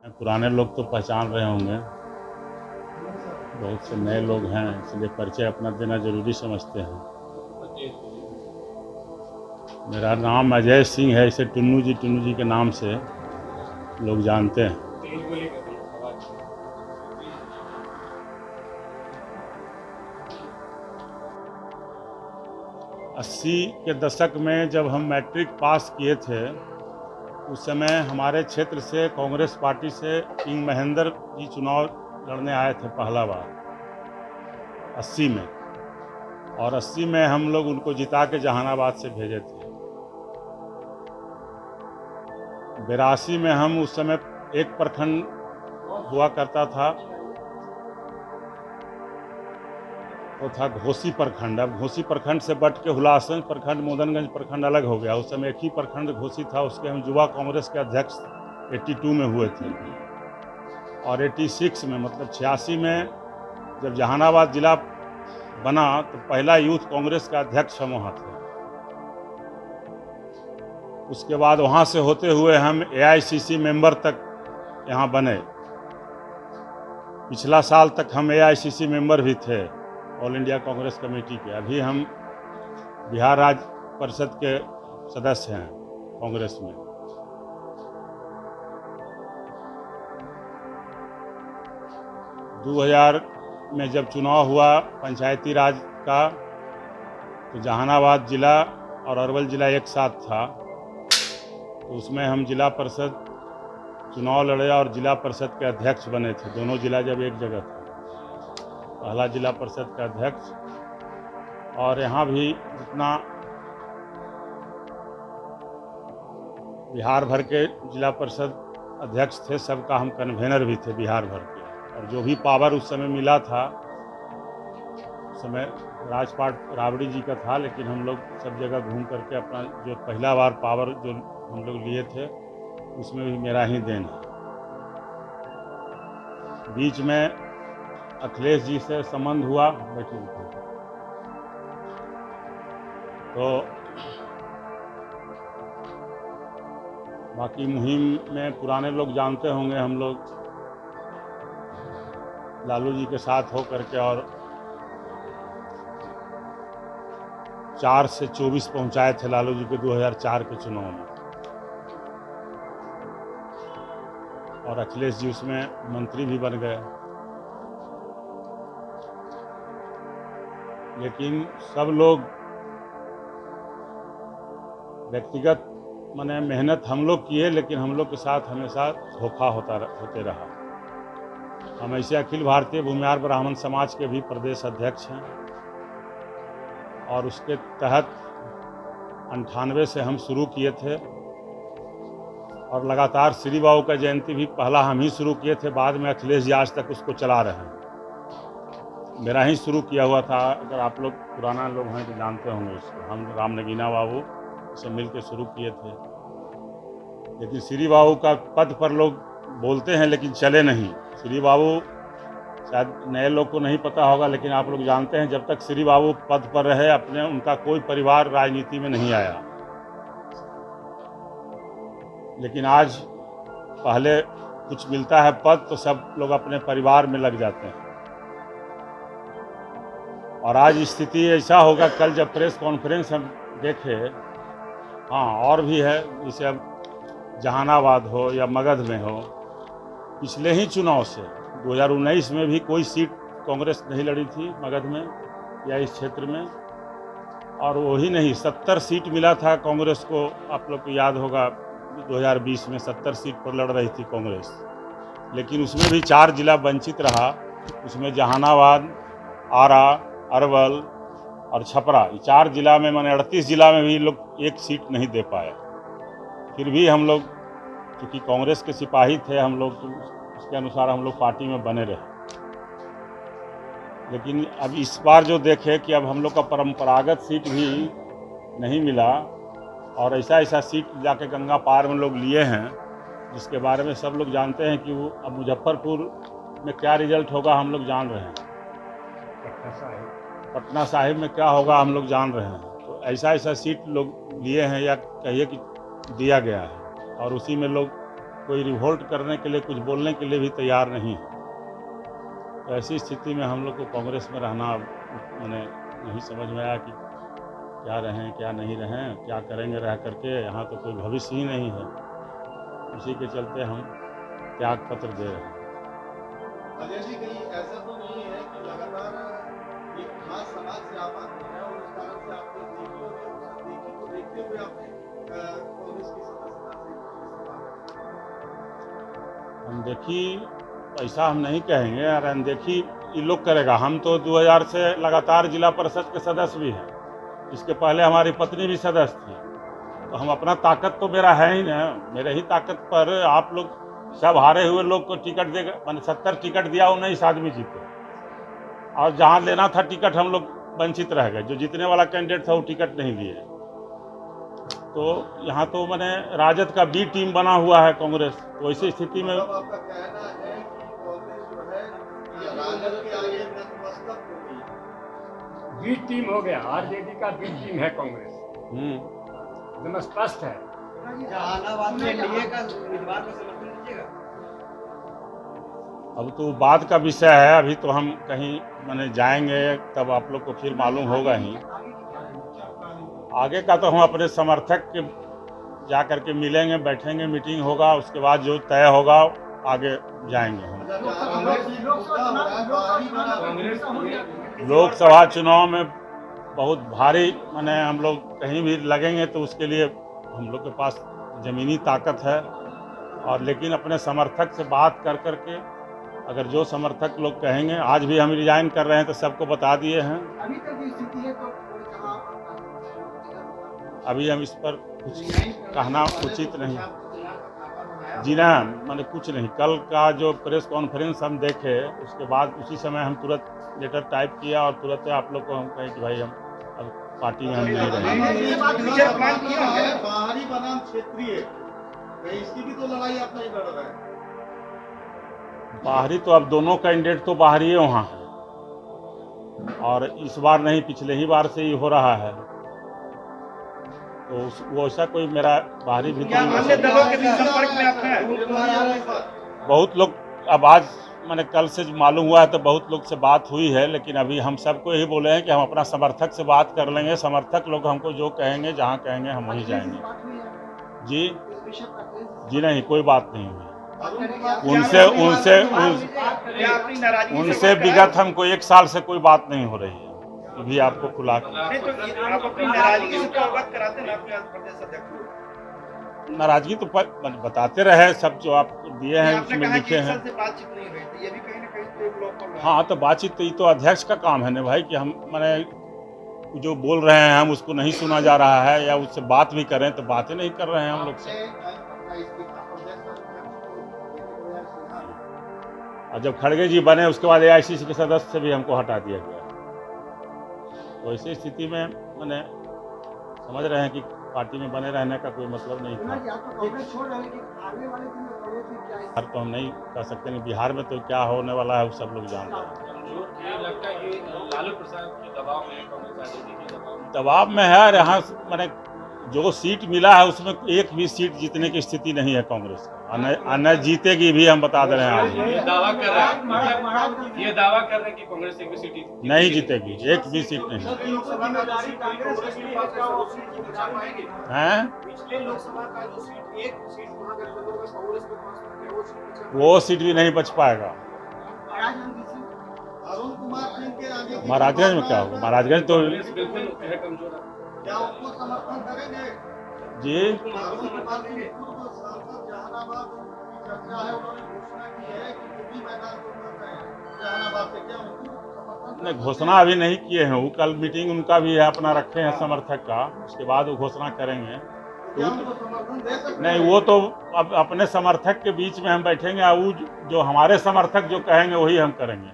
पुराने लोग तो पहचान रहे होंगे, बहुत से नए लोग हैं, इसलिए परिचय अपना देना जरूरी समझते हैं। मेरा नाम अजय सिंह है, इसे टुन्नू जी के नाम से लोग जानते हैं। 80 के दशक में जब हम मैट्रिक पास किए थे, उस समय हमारे क्षेत्र से कांग्रेस पार्टी से किंग महेंद्र जी चुनाव लड़ने आए थे पहला बार 80 में, और 80 में हम लोग उनको जिता के जहानाबाद से भेजे थे। 82 में हम उस समय एक प्रखंड हुआ करता था, वो था घोसी प्रखंड। अब घोसी प्रखंड से बट के हुलासगंज प्रखंड, मोदनगंज प्रखंड अलग हो गया। उस समय एक ही प्रखंड घोसी था, उसके हम युवा कांग्रेस के अध्यक्ष 82 में हुए थे, और 86 में मतलब 86 में जब जहानाबाद जिला बना तो पहला यूथ कांग्रेस का अध्यक्ष हम वहाँ थे। उसके बाद वहाँ से होते हुए हम AICC मेंबर तक यहाँ बने। पिछला साल तक हम AICC मेंबर भी थे, ऑल इंडिया कांग्रेस कमेटी के। अभी हम बिहार राज्य परिषद के सदस्य हैं कांग्रेस में। दो 2000 में जब चुनाव हुआ पंचायती राज का, तो जहानाबाद जिला और अरवल जिला एक साथ था, तो उसमें हम जिला परिषद चुनाव लड़े और जिला परिषद के अध्यक्ष बने थे। दोनों जिला जब एक जगह था, पहला जिला परिषद का अध्यक्ष। और यहाँ भी जितना बिहार भर के जिला परिषद अध्यक्ष थे, सबका हम कन्वेनर भी थे बिहार भर के। और जो भी पावर उस समय मिला था, उस समय राजपाट राबड़ी जी का था, लेकिन हम लोग सब जगह घूम करके अपना जो पहला बार पावर जो हम लोग लिए थे, उसमें भी मेरा ही देन है। बीच में अखिलेश जी से संबंध हुआ, बैठिए तो बाकी मुहिम में पुराने लोग जानते होंगे, हम लोग लालू जी के साथ हो करके और 4 से 24 पहुंचाए थे लालू जी के 2004 के चुनाव में, और अखिलेश जी उसमें मंत्री भी बन गए। लेकिन सब लोग व्यक्तिगत माने मेहनत हम लोग किए, लेकिन हम लोग के साथ हमेशा धोखा होते रहा। हम ऐसे अखिल भारतीय भूमिहार ब्राह्मण समाज के भी प्रदेश अध्यक्ष हैं, और उसके तहत 98 से हम शुरू किए थे, और लगातार श्री बाबू का जयंती भी पहला हम ही शुरू किए थे। बाद में अखिलेश जी आज तक उसको चला रहे हैं, मेरा ही शुरू किया हुआ था। अगर आप लोग पुराना लोग हैं तो जानते होंगे उसको, हम राम नगीना बाबू से मिल के शुरू किए थे। लेकिन श्री बाबू का पद पर लोग बोलते हैं लेकिन चले नहीं। श्री बाबू शायद नए लोग को नहीं पता होगा, लेकिन आप लोग जानते हैं, जब तक श्री बाबू पद पर रहे अपने, उनका कोई परिवार राजनीति में नहीं आया। लेकिन आज पहले कुछ मिलता है पद तो सब लोग अपने परिवार में लग जाते हैं, और आज स्थिति ऐसा होगा। कल जब प्रेस कॉन्फ्रेंस हम देखे, हाँ और भी है, जैसे अब जहानाबाद हो या मगध में हो, पिछले ही चुनाव से 2019 में भी कोई सीट कांग्रेस नहीं लड़ी थी मगध में या इस क्षेत्र में, और वही नहीं 70 सीट मिला था कांग्रेस को। आप लोग को याद होगा 2020 में 70 सीट पर लड़ रही थी कांग्रेस, लेकिन उसमें भी 4 जिला वंचित रहा। उसमें जहानाबाद, आरा, अरवल और छपरा, 4 जिला में माने 38 जिला में भी लोग एक सीट नहीं दे पाए। फिर भी हम लोग क्योंकि कांग्रेस के सिपाही थे हम लोग, तो उसके अनुसार हम लोग पार्टी में बने रहे। लेकिन अब इस बार जो देखे कि अब हम लोग का परंपरागत सीट भी नहीं मिला, और ऐसा सीट जाके गंगा पार में लोग लिए हैं, जिसके बारे में सब लोग जानते हैं कि वो अब मुजफ्फरपुर में क्या रिजल्ट होगा हम लोग जान रहे हैं, पटना साहिब में क्या होगा हम लोग जान रहे हैं। तो ऐसा सीट लोग लिए हैं, या कहिए कि दिया गया है, और उसी में लोग कोई रिवोल्ट करने के लिए, कुछ बोलने के लिए भी तैयार नहीं है। तो ऐसी स्थिति में हम लोग को कांग्रेस में रहना मैंने नहीं समझ में आया कि क्या रहें क्या नहीं रहें, क्या करेंगे रह करके। यहाँ तो कोई भविष्य ही नहीं है। उसी के चलते हम त्याग पत्र दे रहे हैं। अजय जी, कहीं ऐसा तो नहीं है कि लगातार एक खास समाज से आप आते हैं और उस कारण से आपके देखी को देखते हुए आपने कांग्रेस की सदस्यता से इस्तीफा? अनदेखी ऐसा हम नहीं कहेंगे यार, अनदेखी ये लोग करेगा। हम तो 2000 से लगातार जिला परिषद के सदस्य भी हैं। इसके पहले हमारी पत्नी भी सदस्य थी। तो हम अपना ताकत तो मेरा है ही ना, मेरे ही ताकत पर आप लोग सब हारे हुए लोग को टिकट देगा। मैंने 70 टिकट दिया, 19 आदमी जीते। और जहाँ लेना था टिकट हम लोग वंचित रह गए। जो जीतने वाला कैंडिडेट था वो टिकट नहीं लिए। तो यहाँ तो मैंने राजद का बी टीम बना हुआ है कांग्रेस। तो ऐसी स्थिति में आपका कहना है कि कांग्रेस जो है ये राजद के आगे नतमस्तक हो गई, बी टीम हो गया। आरजेडी का बी टीम है कांग्रेस, एकदम स्पष्ट है। जहानाबाद में एनडीए का उम्मीदवार को समर्थन दीजिएगा? अब तो बाद का विषय है। अभी तो हम कहीं मैंने जाएंगे तब आप लोग को फिर मालूम होगा ही। आगे का तो हम अपने समर्थक के जा करके मिलेंगे, बैठेंगे, मीटिंग होगा, उसके बाद जो तय होगा आगे जाएंगे हम। लोकसभा चुनाव में बहुत भारी मैंने हम लोग कहीं भी लगेंगे तो उसके लिए हम लोग के पास ज़मीनी ताकत है। और लेकिन अपने समर्थक से बात कर करके अगर जो समर्थक लोग कहेंगे, आज भी हम रिजाइन कर रहे हैं तो सबको बता दिए हैं। अभी तक स्थिति है तो अभी हम इस पर कुछ कहना उचित नहीं। जी ना, मैंने कुछ नहीं। कल का जो प्रेस कॉन्फ्रेंस हम देखे उसके बाद उसी समय हम तुरंत लेटर टाइप किया और तुरंत आप लोग को हम कहें कि भाई हम अब पार्टी में हम नहीं रहेंगे। बाहरी बनाम क्षेत्रीय, इसकी भी तो लड़ाई आप नहीं लड़ रहे हैं। बाहरी तो अब दोनों कैंडिडेट तो बाहरी है वहाँ है। और इस बार नहीं, पिछले ही बार से ही हो रहा है। तो वो ऐसा कोई मेरा बाहरी भी अन्य दलों के भी संपर्क में आप हैं? बहुत लोग अब आज मैंने कल से मालूम हुआ है तो बहुत लोग से बात हुई है। लेकिन अभी हम सबको यही बोले हैं कि हम अपना समर्थक से बात कर लेंगे। समर्थक लोग हमको जो कहेंगे, जहाँ कहेंगे हम वहीं जाएंगे। जी नहीं, कोई बात नहीं हुई। उनसे विगत हमको 1 साल से कोई बात नहीं हो रही है। ये भी आपको खुला आप अपनी नाराजगी से तो अवगत कराते हैं अपने प्रदेश अध्यक्ष को? नाराजगी तो बताते रहे, सब जो आप दिए हैं उसमें लिखे हैं। बातचीत नहीं हुई थी, ये भी कहीं ना कहीं तो एक लोग पर। हाँ, तो बातचीत तो ये तो अध्यक्ष का काम है ना भाई, कि हम मैंने जो बोल रहे हैं हम उसको नहीं सुना जा रहा है या उससे बात भी करें तो बातें नहीं कर रहे हैं हम लोग से। और जब खड़गे जी बने उसके बाद AICC के सदस्य से भी हमको हटा दिया गया। तो ऐसी स्थिति में मैंने समझ रहे हैं कि पार्टी में बने रहने का कोई मतलब नहीं था। हर तो हम नहीं कह सकते नहीं। बिहार में तो क्या होने वाला है वो सब लोग जानते हैं। दबाव में है। यहाँ मैंने जो सीट मिला है उसमें एक भी सीट जीतने की स्थिति नहीं है कांग्रेस का। न जीतेगी भी, हम बता दे रहे हैं आज। ये दावा कर रहे हैं कि कांग्रेस एक भी सीट नहीं जीतेगी, एक भी सीट नहीं है। वो सीट भी नहीं बच पाएगा। महाराजगंज में क्या होगा? महाराजगंज तो क्या उनको समर्थन करेंगे? जी चर्चा है, उन्होंने घोषणा की है कि वो भी मैदान में उतर रहे हैं जहानाबाद से। क्या उनको समर्थन? नहीं, घोषणा अभी नहीं किए हैं। वो कल मीटिंग उनका भी है, अपना रखे हैं समर्थक का, उसके बाद वो घोषणा करेंगे। क्या उनको समर्थन दे सकते? नहीं, वो तो अब अपने समर्थक के बीच में हम बैठेंगे। वो जो हमारे समर्थक जो कहेंगे वही हम करेंगे।